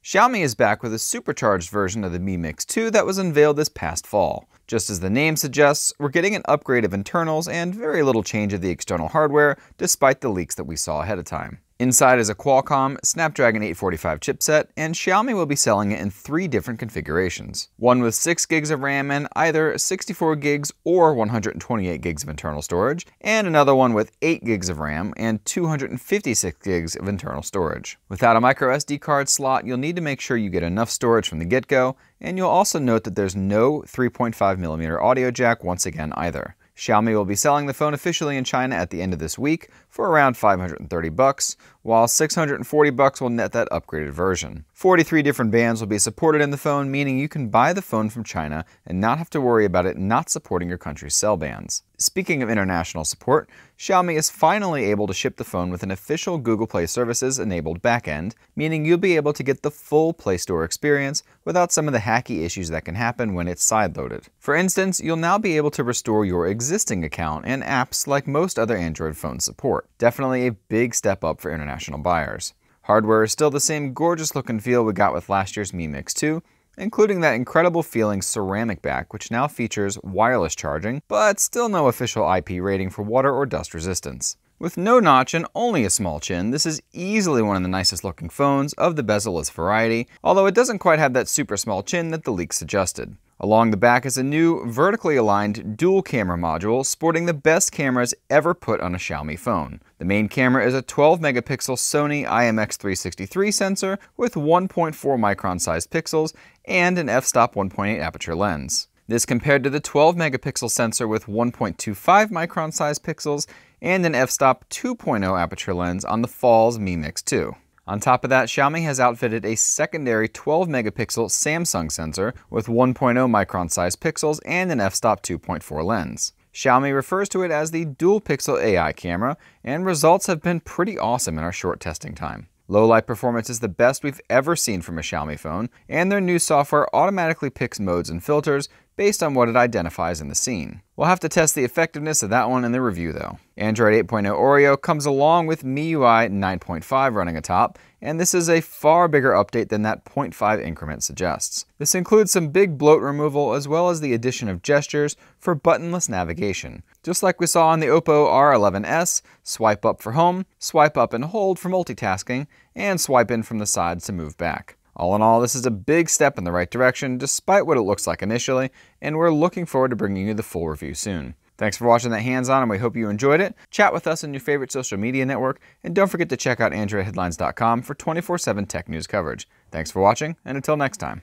Xiaomi is back with a supercharged version of the Mi Mix 2 that was unveiled this past fall. Just as the name suggests, we're getting an upgrade of internals and very little change of the external hardware, despite the leaks that we saw ahead of time. Inside is a Qualcomm Snapdragon 845 chipset, and Xiaomi will be selling it in 3 different configurations. One with 6 gigs of RAM and either 64 gigs or 128 gigs of internal storage, and another one with 8 gigs of RAM and 256 gigs of internal storage. Without a micro SD card slot, you'll need to make sure you get enough storage from the get-go, and you'll also note that there's no 3.5mm audio jack once again either. Xiaomi will be selling the phone officially in China at the end of this week for around $530, while $640 will net that upgraded version. 43 different bands will be supported in the phone, meaning you can buy the phone from China and not have to worry about it not supporting your country's cell bands. Speaking of international support, Xiaomi is finally able to ship the phone with an official Google Play Services enabled backend, meaning you'll be able to get the full Play Store experience without some of the hacky issues that can happen when it's sideloaded. For instance, you'll now be able to restore your existing account and apps like most other Android phones support. Definitely a big step up for international buyers. Hardware is still the same gorgeous look and feel we got with last year's Mi Mix 2, including that incredible feeling ceramic back, which now features wireless charging, but still no official IP rating for water or dust resistance. With no notch and only a small chin, this is easily one of the nicest looking phones of the bezel-less variety, although it doesn't quite have that super small chin that the leaks suggested. Along the back is a new, vertically aligned dual camera module sporting the best cameras ever put on a Xiaomi phone. The main camera is a 12-megapixel Sony IMX363 sensor with 1.4 micron sized pixels and an f-stop 1.8 aperture lens. This compared to the 12-megapixel sensor with 1.25 micron sized pixels and an f-stop 2.0 aperture lens on the fall's Mi Mix 2. On top of that, Xiaomi has outfitted a secondary 12-megapixel Samsung sensor with 1.0 micron sized pixels and an f-stop 2.4 lens. Xiaomi refers to it as the dual-pixel AI camera, and results have been pretty awesome in our short testing time. Low-light performance is the best we've ever seen from a Xiaomi phone, and their new software automatically picks modes and filters based on what it identifies in the scene. We'll have to test the effectiveness of that one in the review though. Android 8.0 Oreo comes along with MIUI 9.5 running atop, and this is a far bigger update than that 0.5 increment suggests. This includes some big bloat removal as well as the addition of gestures for buttonless navigation. Just like we saw on the Oppo R11s, swipe up for home, swipe up and hold for multitasking, and swipe in from the sides to move back. All in all, this is a big step in the right direction despite what it looks like initially, and we're looking forward to bringing you the full review soon. Thanks for watching that hands-on, and we hope you enjoyed it. Chat with us on your favorite social media network, and don't forget to check out AndroidHeadlines.com for 24/7 tech news coverage. Thanks for watching, and until next time.